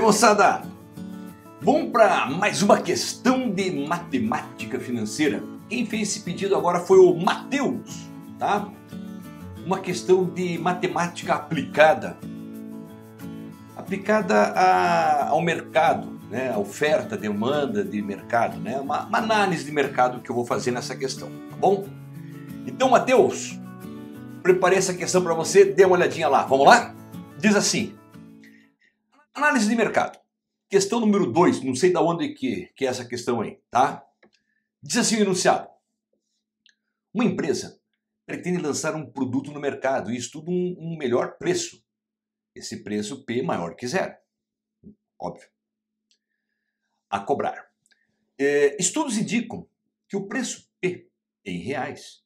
moçada! Vamos para mais uma questão de matemática financeira. Quem fez esse pedido agora foi o Matheus, tá? Uma questão de matemática aplicada ao mercado, né? A oferta, demanda de mercado, né? Uma análise de mercado que eu vou fazer nessa questão, tá bom? Então, Matheus, preparei essa questão para você, dê uma olhadinha lá. Vamos lá? Diz assim: análise de mercado. Questão número 2, não sei de onde que é essa questão aí, tá? Diz assim o enunciado: uma empresa pretende lançar um produto no mercado e estuda um melhor preço. Esse preço P maior que zero. Óbvio. A cobrar. Estudos indicam que o preço P em reais,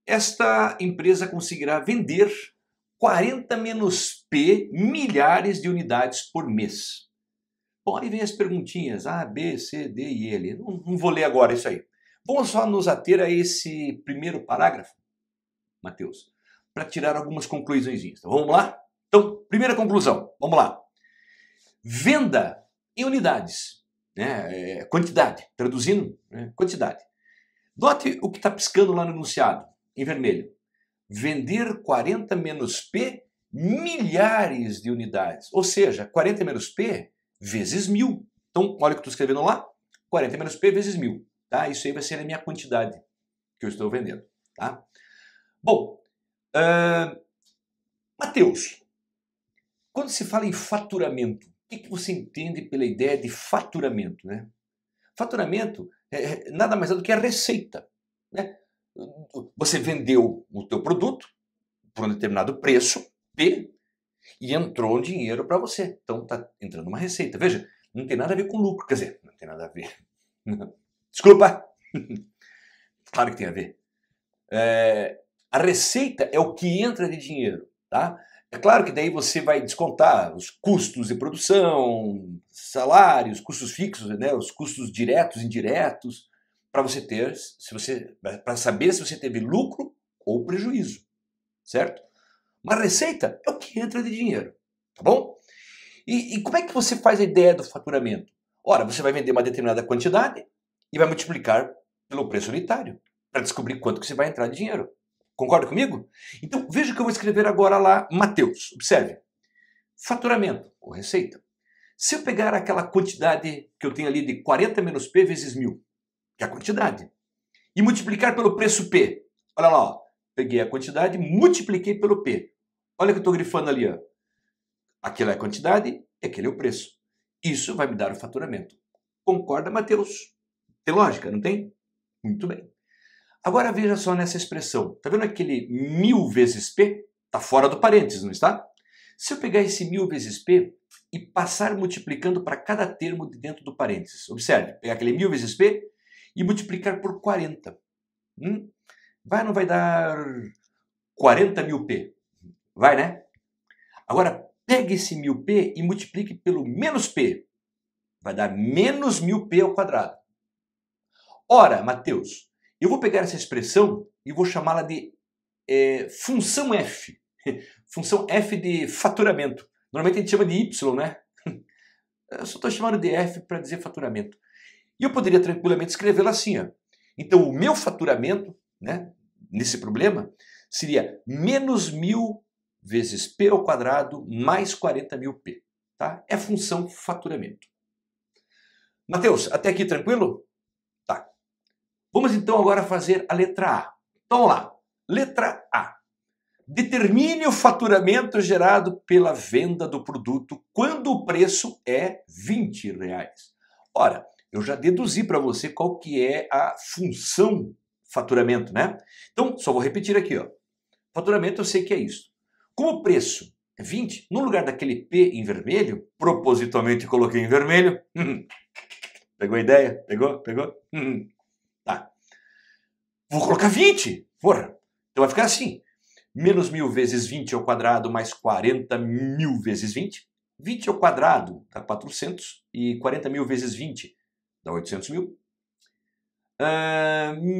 esta empresa conseguirá vender 40 menos P milhares de unidades por mês. Bom, aí vem as perguntinhas A, B, C, D e E ali. Não vou ler agora isso aí. Vamos só nos ater a esse primeiro parágrafo, Matheus, para tirar algumas conclusões. Então, vamos lá? Então, primeira conclusão, vamos lá. Venda em unidades, né? Quantidade, traduzindo, né? Quantidade. Note o que está piscando lá no enunciado, em vermelho. Vender 40 menos P milhares de unidades. Ou seja, 40 menos P vezes 1000. Então, olha o que eu estou escrevendo lá. 40 menos P vezes 1000. Tá? Isso aí vai ser a minha quantidade que eu estou vendendo. Tá? Bom, Matheus, quando se fala em faturamento, o que você entende pela ideia de faturamento? Né? Faturamento é nada mais é do que a receita. Né? Você vendeu o teu produto por um determinado preço, P, e entrou um dinheiro para você. Então está entrando uma receita. Veja, não tem nada a ver com lucro. Quer dizer, não tem nada a ver. Desculpa. Claro que tem a ver. A receita é o que entra de dinheiro. Tá? É claro que daí você vai descontar os custos de produção, salários, custos fixos, né? Os custos diretos e indiretos, para você ter, para saber se você teve lucro ou prejuízo, certo? Uma receita é o que entra de dinheiro, tá bom? E como é que você faz a ideia do faturamento? Ora, você vai vender uma determinada quantidade e vai multiplicar pelo preço unitário para descobrir quanto que você vai entrar de dinheiro. Concorda comigo? Então, veja o que eu vou escrever agora lá, Matheus. Observe. Faturamento, ou receita. Se eu pegar aquela quantidade que eu tenho ali de 40 menos P vezes 1000, que é a quantidade, e multiplicar pelo preço P. Olha lá, ó. Peguei a quantidade, multipliquei pelo P. Olha o que eu estou grifando ali. Ó. Aquela é a quantidade, aquele é o preço. Isso vai me dar o faturamento. Concorda, Matheus? Tem lógica, não tem? Muito bem. Agora veja só nessa expressão. Está vendo aquele 1000 vezes P? Está fora do parênteses, não está? Se eu pegar esse 1000 vezes P e passar multiplicando para cada termo de dentro do parênteses. Observe, pegar aquele 1000 vezes P e multiplicar por 40. Vai ou não vai dar 40 mil P? Vai, né? Agora, pegue esse 1000P e multiplique pelo menos P. Vai dar menos 1000P ao quadrado. Ora, Matheus, eu vou pegar essa expressão e vou chamá-la de função F. Função F de faturamento. Normalmente a gente chama de Y, né? Eu só estou chamando de F para dizer faturamento. E eu poderia tranquilamente escrevê-la assim. Ó. Então, o meu faturamento, né, nesse problema, seria menos 1000 vezes P ao quadrado mais 40 mil P. Tá? É função faturamento. Matheus, até aqui tranquilo? Tá. Vamos então agora fazer a letra A. Então, vamos lá. Letra A. Determine o faturamento gerado pela venda do produto quando o preço é R$20. Ora, eu já deduzi para você qual que é a função faturamento, né? Então, só vou repetir aqui, ó. Faturamento eu sei que é isso. Como o preço é 20, no lugar daquele P em vermelho, propositalmente coloquei em vermelho. Pegou a ideia? Pegou? Tá. Vou colocar 20. Porra. Então vai ficar assim. Menos 1000 vezes 20 ao quadrado mais 40 mil vezes 20. 20 ao quadrado dá 400 e 40 mil vezes 20 dá 800 mil.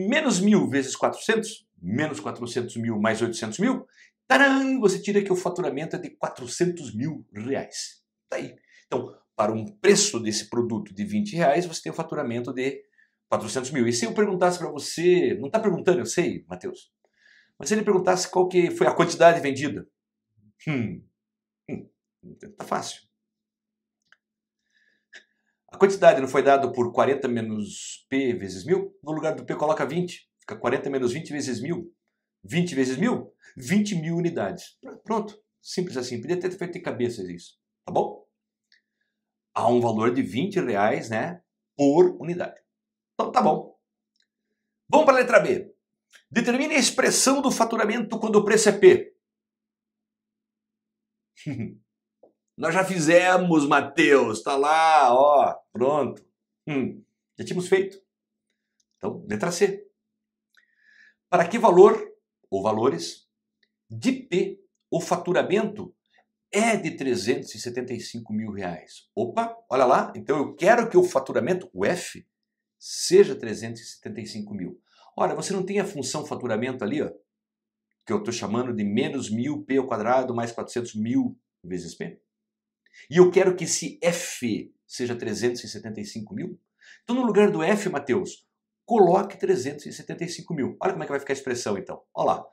Menos 1000 vezes 400, menos 400 mil mais 800 mil, Tcharam! Você tira que o faturamento é de 400 mil reais. Tá aí. Então, para um preço desse produto de 20 reais, você tem um faturamento de 400 mil. E se eu perguntasse para você, não está perguntando, eu sei, Matheus, mas se ele perguntasse qual que foi a quantidade vendida? Tá fácil. A quantidade não foi dada por 40 menos P vezes 1000? No lugar do P coloca 20. Fica 40 menos 20 vezes 1000. 20 vezes 1000? 20 mil unidades. Pronto. Simples assim. Podia ter feito de cabeça isso. Tá bom? Há um valor de 20 reais, né? Por unidade. Então tá bom. Vamos para a letra B. Determine a expressão do faturamento quando o preço é P. Nós já fizemos, Matheus. Tá lá, ó. Pronto. Já tínhamos feito. Então, letra C. Para que valor ou valores de P o faturamento é de 375 mil reais? Opa, olha lá. Então eu quero que o faturamento, o F, seja 375 mil. Olha, você não tem a função faturamento ali, ó, que eu estou chamando de menos 1000 P ao quadrado mais 400 mil vezes P? E eu quero que esse F seja 375 mil. Então no lugar do F, Matheus, coloque 375 mil. Olha como é que vai ficar a expressão então. Olha lá.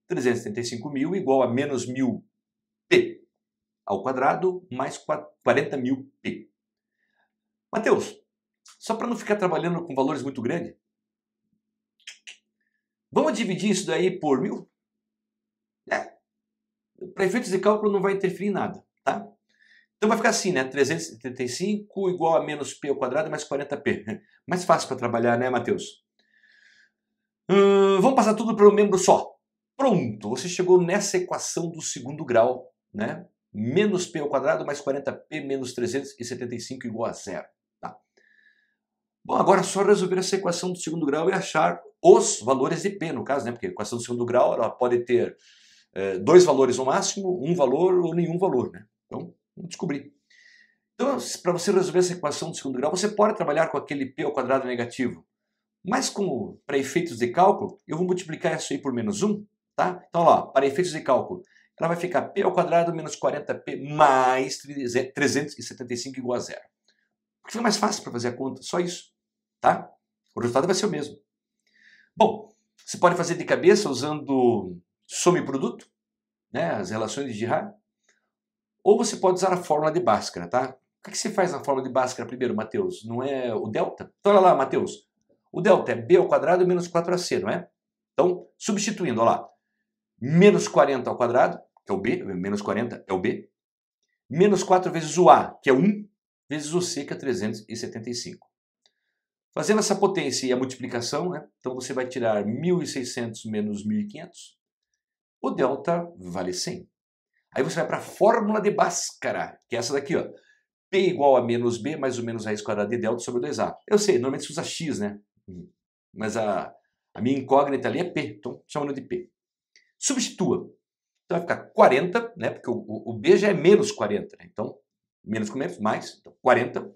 375 mil igual a menos 1000 P ao quadrado mais 40 mil P. Matheus, só para não ficar trabalhando com valores muito grandes, vamos dividir isso daí por 1000? Para efeitos de cálculo não vai interferir em nada, tá? Então vai ficar assim, né? 375 igual a menos P ao quadrado mais 40P. Mais fácil para trabalhar, né, Matheus? Vamos passar tudo para um membro só. Pronto, você chegou nessa equação do segundo grau, né? Menos P ao quadrado mais 40P menos 375 igual a zero. Tá? Bom, agora é só resolver essa equação do segundo grau e achar os valores de P, no caso, né? Porque a equação do segundo grau ela pode ter dois valores no máximo, um valor ou nenhum valor, né? Então, vamos descobrir. Então, para você resolver essa equação do segundo grau, você pode trabalhar com aquele P ao quadrado negativo. Mas como para efeitos de cálculo, eu vou multiplicar isso aí por menos 1, tá? Então, lá, para efeitos de cálculo, ela vai ficar P ao quadrado menos 40P mais 375 igual a zero. Fica mais fácil para fazer a conta, só isso, tá? O resultado vai ser o mesmo. Bom, você pode fazer de cabeça usando soma e produto, né? As relações de Girard. Ou você pode usar a fórmula de Bhaskara, tá? O que você faz na fórmula de Bhaskara primeiro, Matheus? Não é o delta? Então, olha lá, Matheus. O delta é B ao quadrado menos 4AC, não é? Então, substituindo, olha lá. Menos 40 ao quadrado, que é o B, menos 40 é o B. Menos 4 vezes o A, que é 1, vezes o C, que é 375. Fazendo essa potência e a multiplicação, né? Então você vai tirar 1.600 menos 1.500. O delta vale 100. Aí você vai para a fórmula de Bhaskara, que é essa daqui, ó. P igual a menos B mais ou menos raiz quadrada de delta sobre 2A. Eu sei, normalmente se usa X, né? Mas a minha incógnita ali é P, então chamando de P. Substitua. Então vai ficar 40, né? Porque o B já é menos 40, né? Então, menos com menos, mais, então 40,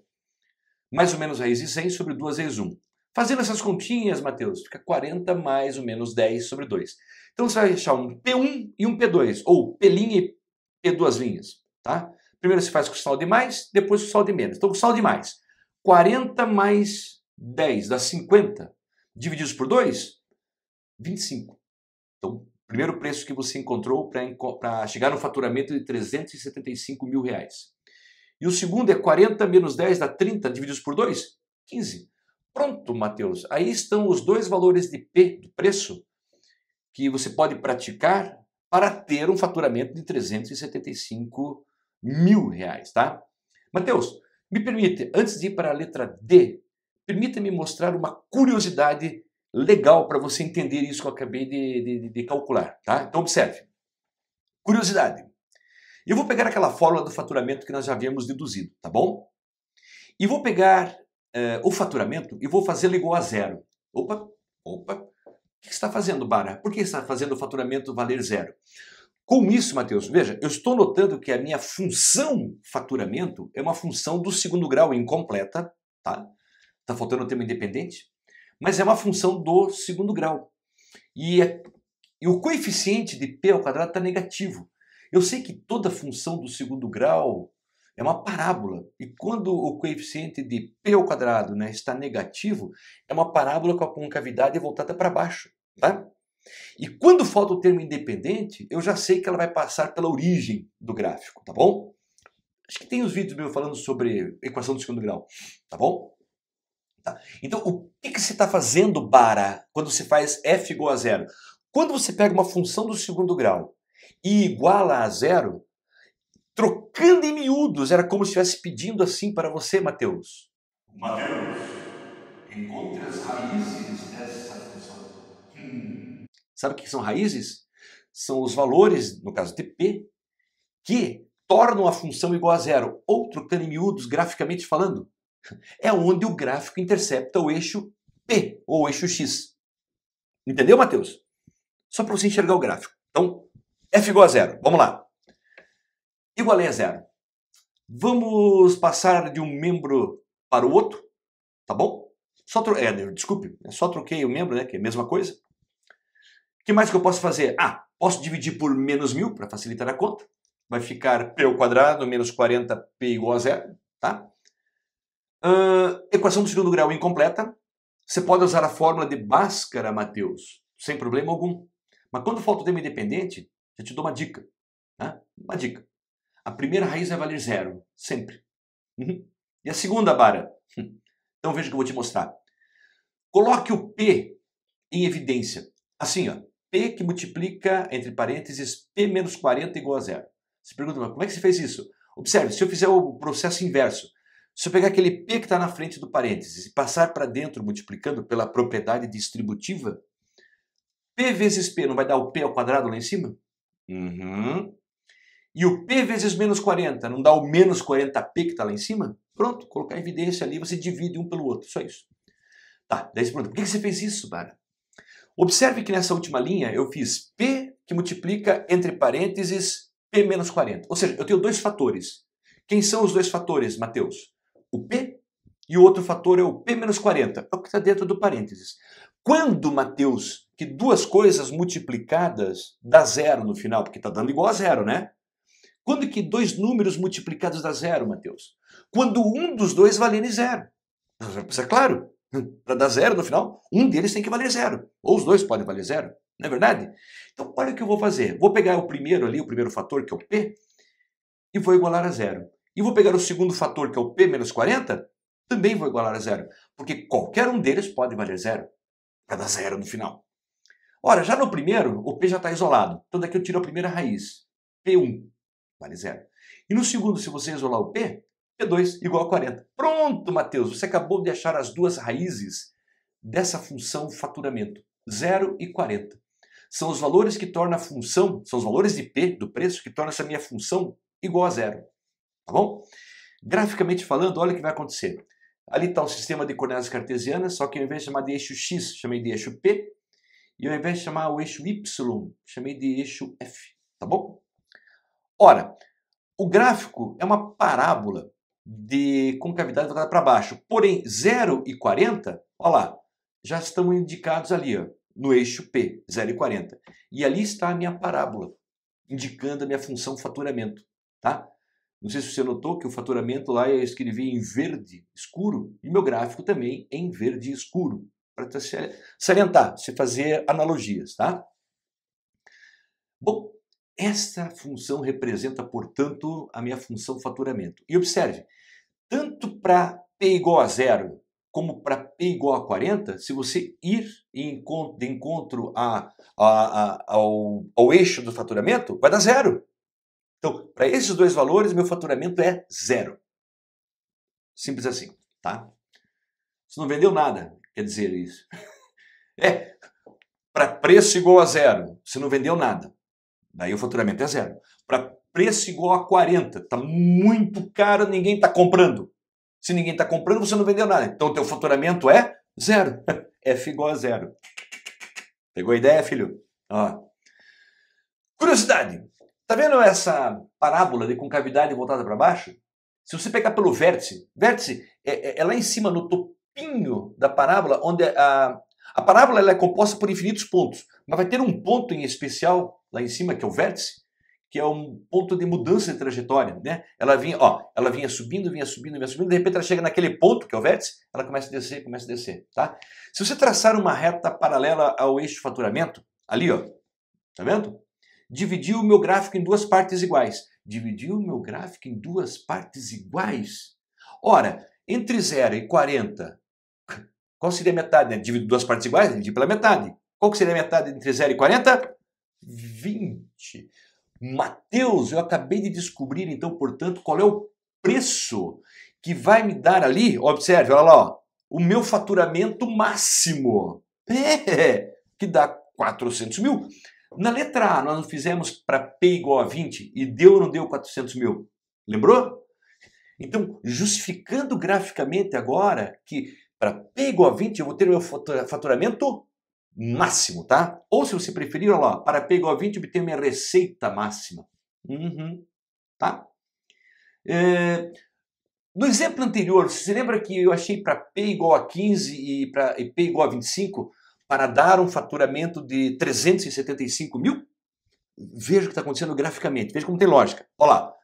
mais ou menos raiz de 100 sobre 2 vezes 1. Fazendo essas continhas, Matheus, fica 40 mais ou menos 10 sobre 2. Então você vai achar um P1 e um P2, ou P' e P duas linhas, tá? Primeiro você faz com o sinal de mais, depois com o sinal de menos. Então com o sinal de mais, 40 mais 10 dá 50, divididos por 2, 25. Então, primeiro preço que você encontrou para chegar no faturamento de 375 mil reais. E o segundo é 40 menos 10 dá 30, divididos por 2, 15. Pronto, Matheus. Aí estão os dois valores de P, do preço, que você pode praticar para ter um faturamento de 375 mil reais, tá? Matheus, me permite, antes de ir para a letra D, permita-me mostrar uma curiosidade legal para você entender isso que eu acabei de calcular, tá? Então observe. Curiosidade. Eu vou pegar aquela fórmula do faturamento que nós já havíamos deduzido, tá bom? E vou pegar o faturamento e vou fazê-lo igual a zero. Opa. O que você está fazendo, Bara? Por que você está fazendo o faturamento valer zero? Com isso, Matheus, veja, eu estou notando que a minha função faturamento é uma função do segundo grau incompleta, tá? Está faltando o termo independente, mas é uma função do segundo grau. E E o coeficiente de p ao quadrado está negativo. Eu sei que toda função do segundo grau é uma parábola. E quando o coeficiente de p ao quadrado, né, está negativo, é uma parábola com a concavidade voltada para baixo. Tá? E quando falta o termo independente, eu já sei que ela vai passar pela origem do gráfico, tá bom? Acho que tem os vídeos meus falando sobre equação do segundo grau, tá bom? Tá. Então, o que você está fazendo, Bara, quando você faz f igual a zero? Quando você pega uma função do segundo grau e iguala a zero, trocando em miúdos, era como se estivesse pedindo assim para você, Mateus. Mateus, encontre as raízes dessa função. Sabe o que são raízes? São os valores, no caso de p, que tornam a função igual a zero. Ou, trocando em miúdos, graficamente falando, é onde o gráfico intercepta o eixo P, ou o eixo X. Entendeu, Mateus? Só para você enxergar o gráfico. Então, f igual a zero. Vamos lá. Igualei a zero. Vamos passar de um membro para o outro, tá bom? Desculpe, só troquei o membro, né, que é a mesma coisa. O que mais que eu posso fazer? Posso dividir por menos 1000 para facilitar a conta. Vai ficar p ao quadrado menos 40p igual a zero, tá? Equação do segundo grau incompleta. Você pode usar a fórmula de Bhaskara, Mateus, sem problema algum. Mas quando falta o termo independente, eu te dou uma dica. Né? Uma dica. A primeira raiz vai valer zero, sempre. E a segunda, Bara? Então veja o que eu vou te mostrar. Coloque o P em evidência. Assim, ó. P que multiplica, entre parênteses, P menos 40 igual a zero. Você pergunta, mas como é que você fez isso? Observe, se eu fizer o processo inverso, se eu pegar aquele P que está na frente do parênteses e passar para dentro multiplicando pela propriedade distributiva, P vezes P não vai dar o P ao quadrado lá em cima? E o P vezes menos 40 não dá o menos 40p que está lá em cima? Pronto, colocar em evidência ali, você divide um pelo outro, só isso. Tá, daí você pergunta, por que você fez isso, Bara? Observe que nessa última linha eu fiz P que multiplica, entre parênteses, P menos 40. Ou seja, eu tenho dois fatores. Quem são os dois fatores, Mateus? O P e o outro fator é o P menos 40. É o que está dentro do parênteses. Quando, Mateus, que duas coisas multiplicadas dá zero no final? Porque está dando igual a zero, né? Quando que dois números multiplicados dá zero, Mateus? Quando um dos dois valer zero. Isso é claro. Para dar zero no final, um deles tem que valer zero. Ou os dois podem valer zero. Não é verdade? Então, olha o que eu vou fazer. Vou pegar o primeiro ali, o primeiro fator, que é o P, e vou igualar a zero. E vou pegar o segundo fator, que é o P menos 40, também vou igualar a zero. Porque qualquer um deles pode valer zero. Para dar zero no final. Ora, já no primeiro, o P já está isolado. Então daqui eu tiro a primeira raiz. P1 vale zero. E no segundo, se você isolar o P, P2 igual a 40. Pronto, Mateus, você acabou de achar as duas raízes dessa função faturamento. 0 e 40. São os valores que tornam a função, são os valores de P, do preço, que tornam essa minha função igual a zero. Tá bom? Graficamente falando, olha o que vai acontecer. Ali está o sistema de coordenadas cartesianas, só que ao invés de chamar de eixo X, chamei de eixo P. E ao invés de chamar o eixo Y, chamei de eixo F. Tá bom? Ora, o gráfico é uma parábola de concavidade voltada para baixo. Porém, 0 e 40, olha lá, já estão indicados ali, ó, no eixo P, 0 e 40. E ali está a minha parábola, indicando a minha função faturamento. Tá? Não sei se você notou que o faturamento lá eu escrevi em verde escuro e meu gráfico também em verde escuro. Para salientar, se fazer analogias. Tá? Bom, esta função representa, portanto, a minha função faturamento. E observe, tanto para P igual a zero como para P igual a 40, se você ir de encontro ao eixo do faturamento, vai dar zero. Então, para esses dois valores, meu faturamento é zero. Simples assim, tá? Você não vendeu nada, quer dizer isso. Para preço igual a zero, você não vendeu nada. Daí o faturamento é zero. Para preço igual a 40, está muito caro, ninguém está comprando. Se ninguém está comprando, você não vendeu nada. Então o teu faturamento é zero. F igual a zero. Pegou a ideia, filho? Ó. Curiosidade. Tá vendo essa parábola de concavidade voltada para baixo? Se você pegar pelo vértice é lá em cima, no topinho da parábola, onde a parábola ela é composta por infinitos pontos, mas vai ter um ponto em especial lá em cima, que é o vértice, que é um ponto de mudança de trajetória, né? Ela vinha subindo, vinha subindo, vinha subindo, de repente ela chega naquele ponto, que é o vértice, ela começa a descer, tá? Se você traçar uma reta paralela ao eixo faturamento, ali, ó, tá vendo? Dividiu o meu gráfico em duas partes iguais. Dividiu o meu gráfico em duas partes iguais. Ora, entre 0 e 40, qual seria a metade, né? Dividir duas partes iguais, dividir pela metade. Qual que seria a metade entre 0 e 40? 20. Mateus, eu acabei de descobrir, então, portanto, qual é o preço que vai me dar ali, observe, olha lá, ó, o meu faturamento máximo, que dá 400 mil. Na letra A, nós não fizemos para P igual a 20 e deu ou não deu 400 mil? Lembrou? Então, justificando graficamente agora que para P igual a 20 eu vou ter o meu faturamento máximo, tá? Ou se você preferir, olha lá, para P igual a 20 eu obtenho minha receita máxima. Tá? No exemplo anterior, você lembra que eu achei para P igual a 15 e para P igual a 25 para dar um faturamento de 375 mil? Veja o que está acontecendo graficamente, veja como tem lógica. Olha lá,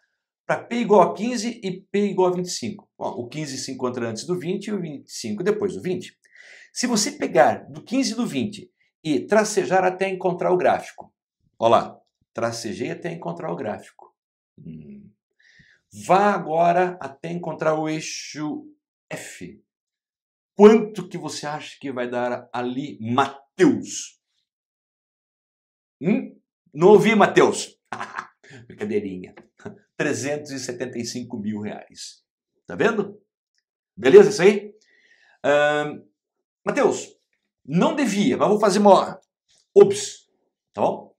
para P igual a 15 e P igual a 25. Ó, o 15 se encontra antes do 20 e o 25 depois do 20. Se você pegar do 15 e do 20 e tracejar até encontrar o gráfico, olha lá, tracejei até encontrar o gráfico. Vá agora até encontrar o eixo F. Quanto que você acha que vai dar ali, Mateus? Não ouvi, Mateus. Brincadeirinha. 375 mil reais. Tá vendo? Beleza isso aí? Mateus, não devia, mas vou fazer uma ops, tá bom?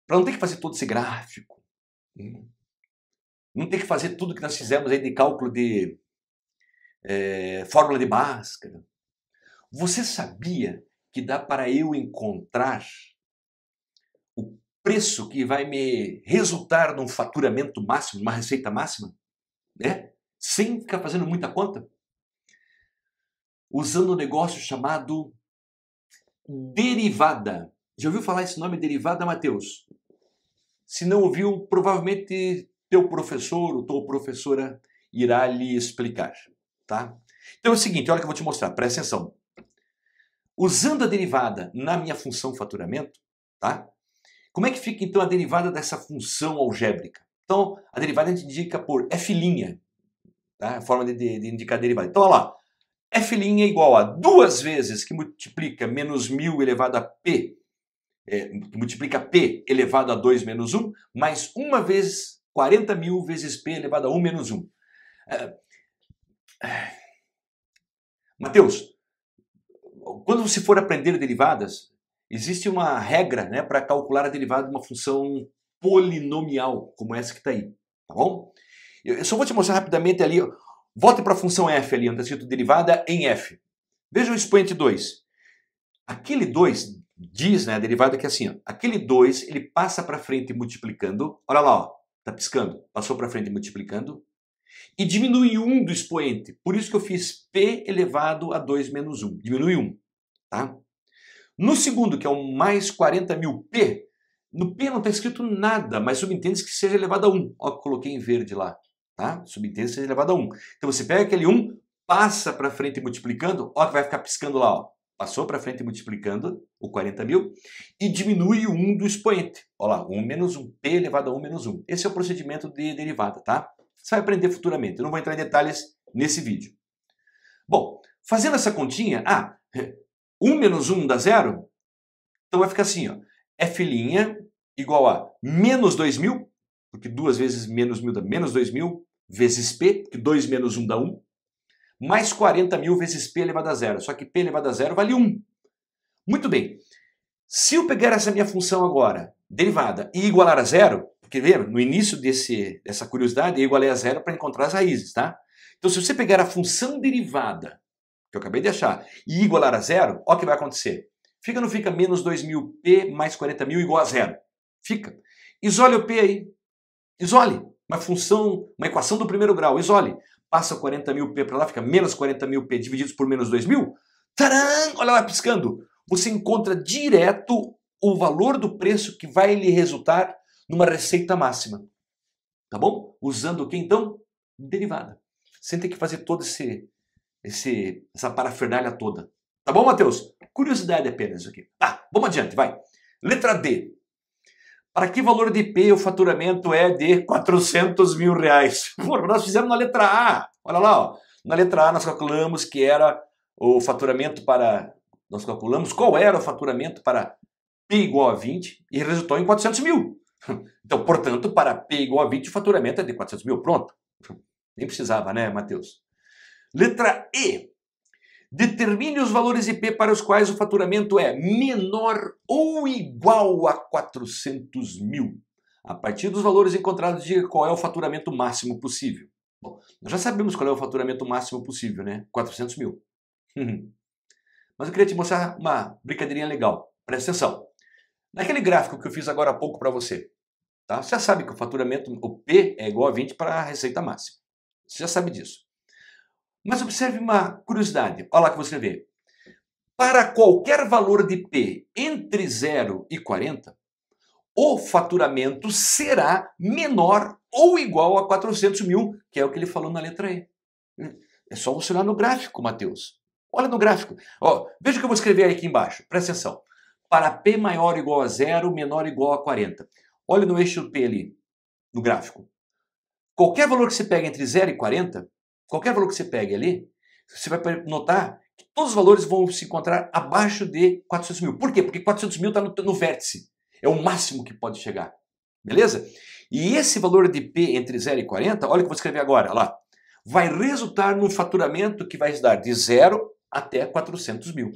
Para não ter que fazer todo esse gráfico, não ter que fazer tudo que nós fizemos aí de cálculo de fórmula de Bhaskara. Você sabia que dá para eu encontrar o preço que vai me resultar num faturamento máximo, numa receita máxima, né? Sem ficar fazendo muita conta? Usando um negócio chamado derivada. Já ouviu falar esse nome, derivada, Mateus? Se não ouviu, provavelmente teu professor ou tua professora irá lhe explicar, tá? Então é o seguinte, olha que eu vou te mostrar, presta atenção. Usando a derivada na minha função faturamento, tá? Como é que fica então a derivada dessa função algébrica? Então, a derivada a gente indica por F', tá? A forma de indicar a derivada. Então, olha lá. F' é igual a 2 vezes que multiplica menos 1000 elevado a P, que multiplica P elevado a 2 menos 1, mais 1 vezes 40.000 vezes P elevado a 1 menos 1. Mateus, quando você for aprender derivadas, existe uma regra, né, para calcular a derivada de uma função polinomial, como essa que está aí, tá bom? Eu só vou te mostrar rapidamente ali. Volte para a função f ali, onde está escrito derivada em f. Veja o expoente 2. Aquele 2 diz, né, a derivada que é assim, ó, aquele 2 ele passa para frente multiplicando, olha lá, ó, tá piscando, passou para frente multiplicando, e diminui 1 do expoente. Por isso que eu fiz p elevado a 2 menos 1, diminui 1, tá? No segundo, que é o mais 40.000 p, no p não está escrito nada, mas subentende-se que seja elevado a 1. Ó, coloquei em verde lá. Tá? Subentende seja elevado a 1. Então você pega aquele 1, passa para frente multiplicando, ó que vai ficar piscando lá, ó. Passou para frente multiplicando o 40.000 e diminui o 1 do expoente. Ó lá, 1 menos 1, p elevado a 1 menos 1. Esse é o procedimento de derivada, tá? Você vai aprender futuramente, eu não vou entrar em detalhes nesse vídeo. Bom, fazendo essa continha, 1 menos 1 dá 0, então vai ficar assim, ó, F' igual a menos 2.000, porque 2 vezes menos 1.000 dá menos 2.000, vezes P, que 2 menos 1 dá 1, mais 40.000 vezes P elevado a 0. Só que P elevado a 0 vale 1. Muito bem. Se eu pegar essa minha função agora, derivada, e igualar a 0, porque lembra, no início dessa curiosidade, eu igualei a 0 para encontrar as raízes, tá? Então, se você pegar a função derivada, que eu acabei de achar, e igualar a 0, olha o que vai acontecer. Fica ou não fica menos 2.000P mais 40.000 igual a 0? Fica. Isole o P aí. Isole, uma equação do primeiro grau, isole. Passa 40.000 P para lá, fica menos 40.000 P divididos por menos 2.000. Tcharam! Olha lá piscando. você encontra direto o valor do preço que vai lhe resultar numa receita máxima. Tá bom? Usando o que então? Derivada. Sem ter que fazer toda essa parafernália toda. Tá bom, Matheus? Curiosidade apenas isso aqui. Vamos adiante, vai. Letra D. Para que valor de IP o faturamento é de 400 mil reais? Porra, nós fizemos na letra A. Olha lá, ó. Na letra A nós calculamos que era o faturamento para... Nós calculamos qual era o faturamento para P igual a 20 e resultou em 400 mil. Então, portanto, para P igual a 20 o faturamento é de 400 mil. Pronto. Nem precisava, né, Matheus? Letra E. Determine os valores IP para os quais o faturamento é menor ou igual a 400 mil. A partir dos valores encontrados, diga qual é o faturamento máximo possível. Bom, nós já sabemos qual é o faturamento máximo possível, né? 400 mil. Mas eu queria te mostrar uma brincadeirinha legal. Presta atenção. Naquele gráfico que eu fiz agora há pouco para você, tá? Você já sabe que o faturamento, o P é igual a 20 para a receita máxima. Você já sabe disso. Mas observe uma curiosidade. Olha lá que você vê. Para qualquer valor de P entre 0 e 40, o faturamento será menor ou igual a 400 mil, que é o que ele falou na letra E. É só você olhar no gráfico, Matheus. Olha no gráfico. Ó, veja o que eu vou escrever aqui embaixo. Presta atenção. Para P maior ou igual a 0, menor ou igual a 40. Olha no eixo P ali, no gráfico. Qualquer valor que você pega entre 0 e 40, qualquer valor que você pegue ali, você vai notar que todos os valores vão se encontrar abaixo de 400 mil. Por quê? Porque 400 mil está no vértice. É o máximo que pode chegar. Beleza? E esse valor de P entre 0 e 40, olha o que eu vou escrever agora. Olha lá, vai resultar num faturamento que vai dar de 0 até 400 mil.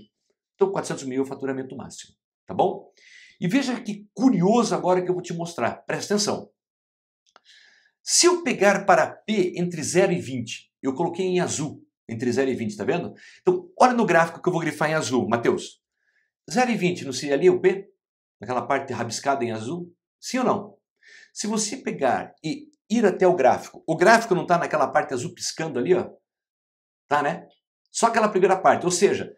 Então 400 mil é o faturamento máximo. Tá bom? E veja que curioso agora que eu vou te mostrar. Presta atenção. Se eu pegar para P entre 0 e 20, eu coloquei em azul, entre 0 e 20, tá vendo? Então, olha no gráfico que eu vou grifar em azul, Matheus. 0 e 20 não seria ali o P? Naquela parte rabiscada em azul? Sim ou não? Se você pegar e ir até o gráfico não está naquela parte azul piscando ali, ó? Tá, né? Só aquela primeira parte, ou seja,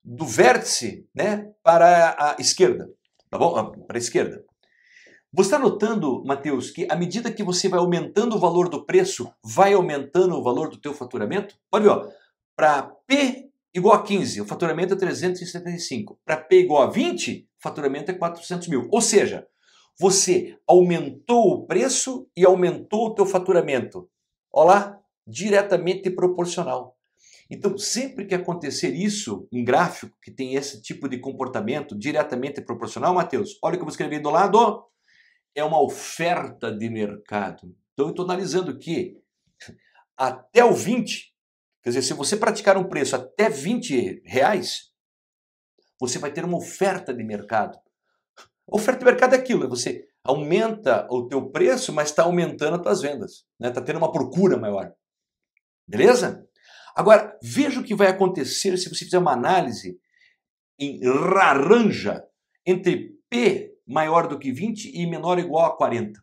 do vértice, né, para a esquerda, tá bom? Para a esquerda. Você está notando, Matheus, que à medida que você vai aumentando o valor do preço, vai aumentando o valor do teu faturamento? Pode ver, ó, para P igual a 15, o faturamento é 375. Para P igual a 20, o faturamento é 400 mil. Ou seja, você aumentou o preço e aumentou o teu faturamento. Olha lá, diretamente proporcional. Então, sempre que acontecer isso, um gráfico que tem esse tipo de comportamento diretamente proporcional, Matheus, olha o que eu vou escrever do lado. É uma oferta de mercado. Então eu estou analisando que até o 20, quer dizer, se você praticar um preço até 20 reais, você vai ter uma oferta de mercado. A oferta de mercado é aquilo, você aumenta o teu preço, mas está aumentando as tuas vendas. Está tendo uma procura maior. Beleza? Agora, veja o que vai acontecer se você fizer uma análise em laranja entre P maior do que 20 e menor ou igual a 40.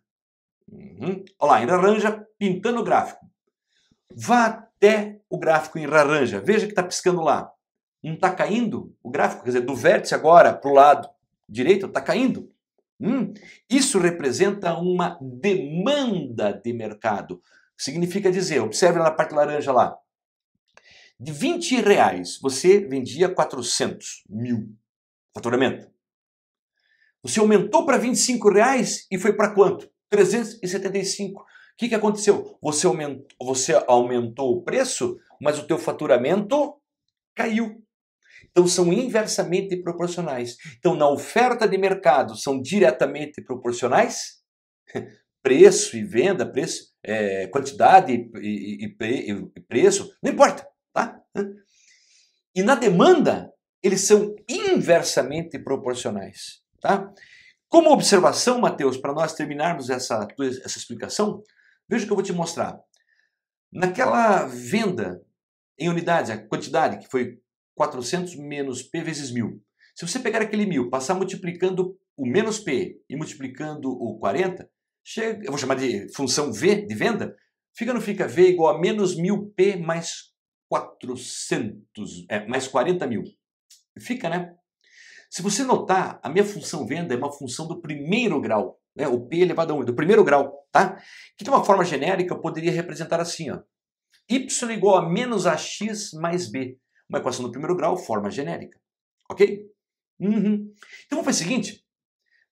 Olha lá, em laranja, pintando o gráfico. Vá até o gráfico em laranja. Veja que está piscando lá. Não está caindo o gráfico? Quer dizer, do vértice agora para o lado direito, está caindo. Isso representa uma demanda de mercado. Significa dizer, observe na parte laranja lá. De 20 reais, você vendia 400 mil. Faturamento. Você aumentou para 25 reais e foi para quanto? 375. O que aconteceu? Você aumentou o preço, mas o teu faturamento caiu. Então são inversamente proporcionais. Então na oferta de mercado são diretamente proporcionais. Preço e venda, preço, quantidade e preço, não importa. Tá? E na demanda eles são inversamente proporcionais. Tá? Como observação, Matheus, para nós terminarmos essa explicação, veja o que eu vou te mostrar. Naquela venda em unidades, a quantidade que foi 400 menos P vezes 1000. Se você pegar aquele 1000, passar multiplicando o menos P e multiplicando o 40, chega, eu vou chamar de função V de venda, não fica V igual a menos 1000P mais 400, mais 40 mil. Fica, né? Se você notar, a minha função venda é uma função do primeiro grau, né? O P elevado a 1, do primeiro grau, tá? Que de uma forma genérica eu poderia representar assim, ó. Y igual a menos AX mais B. Uma equação do primeiro grau, forma genérica. Ok? Uhum. Então vamos fazer o seguinte.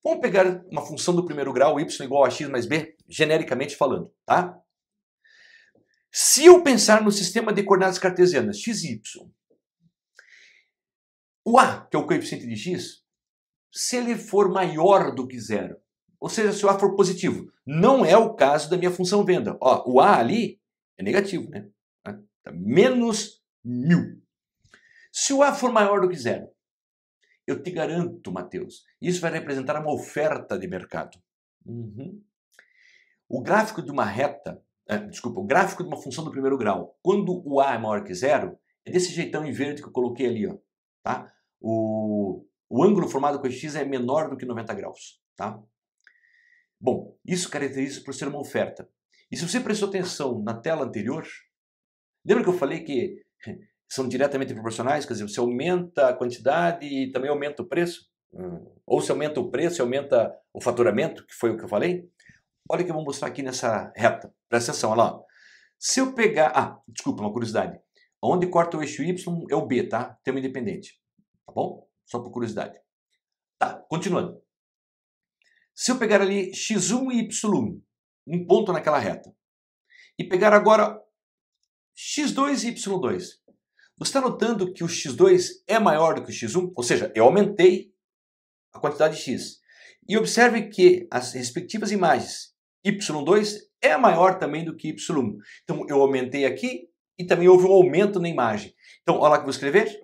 Vamos pegar uma função do primeiro grau, y igual a x mais b, genericamente falando, tá? Se eu pensar no sistema de coordenadas cartesianas, x e y, o a, que é o coeficiente de x, se ele for maior do que zero, ou seja, se o a for positivo, não é o caso da minha função venda. Ó, o a ali é negativo, né? Tá menos 1000. Se o a for maior do que zero, eu te garanto, Matheus, isso vai representar uma oferta de mercado. Uhum. O gráfico de uma reta, o gráfico de uma função do primeiro grau, quando o a é maior que zero, é desse jeitão em verde que eu coloquei ali, ó, tá? O ângulo formado com x é menor do que 90 graus, tá? Bom, isso caracteriza por ser uma oferta. E se você prestou atenção na tela anterior, lembra que eu falei que são diretamente proporcionais, quer dizer, você aumenta a quantidade e também aumenta o preço? Ou se aumenta o preço e aumenta o faturamento, que foi o que eu falei? Olha o que eu vou mostrar aqui nessa reta. Presta atenção, olha lá. Se eu pegar... desculpa, uma curiosidade. Onde corta o eixo Y é o B, tá? Termo independente. Tá bom? Só por curiosidade. Tá, continuando. Se eu pegar ali x1 e y1, um ponto naquela reta, e pegar agora x2 e y2, você está notando que o x2 é maior do que o x1? Ou seja, eu aumentei a quantidade de x. E observe que as respectivas imagens y2 é maior também do que y1. Então, eu aumentei aqui e também houve um aumento na imagem. Então, olha lá que eu vou escrever.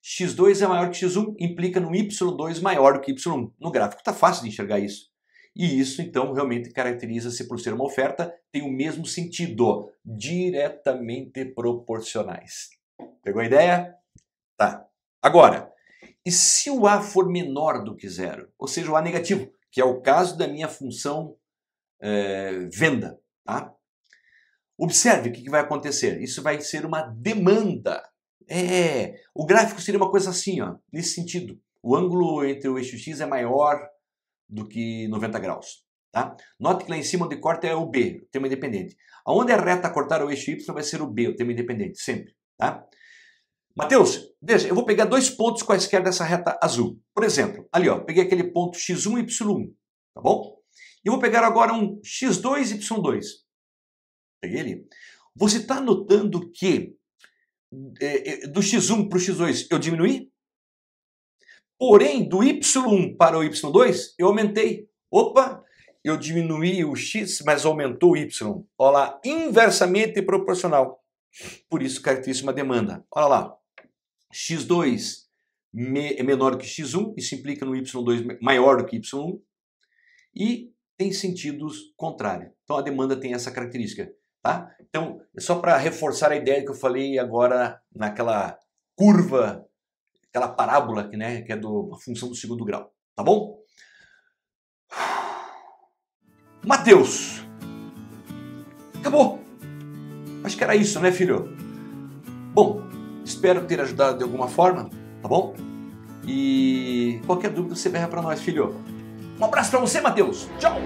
x2 é maior que x1, implica no y2 maior do que y1. No gráfico está fácil de enxergar isso. E isso, então, realmente caracteriza-se por ser uma oferta, tem o mesmo sentido, diretamente proporcionais. Pegou a ideia? Tá. Agora, e se o a for menor do que zero? Ou seja, o a negativo, que é o caso da minha função venda. Tá? Observe o que vai acontecer. Isso vai ser uma demanda. O gráfico seria uma coisa assim, ó, nesse sentido. O ângulo entre o eixo x é maior do que 90 graus. Tá? Note que lá em cima onde corta é o B, o termo independente. Aonde a reta cortar o eixo y vai ser o B, o termo independente, sempre. Tá? Matheus, veja, eu vou pegar dois pontos quaisquer dessa reta azul. Por exemplo, ali, ó, peguei aquele ponto x1 e y1, tá bom? E eu vou pegar agora um x2 e y2. Peguei ali. Você está notando que do x1 para o x2 eu diminuí? Porém, do y1 para o y2 eu aumentei. Opa, eu diminuí o x, mas aumentou o y. Olha lá, inversamente proporcional. Por isso caracteriza uma demanda. Olha lá. x2 é menor do que x1, isso implica no y2 maior do que y1, e tem sentidos contrários. Então a demanda tem essa característica. Tá? Então, é só para reforçar a ideia que eu falei agora naquela curva, aquela parábola né, que é da função do segundo grau. Tá bom? Matheus! Acabou! Acho que era isso, né, filho? Bom, espero ter ajudado de alguma forma, tá bom? E qualquer dúvida você berra para nós, filho. Um abraço para você, Matheus. Tchau!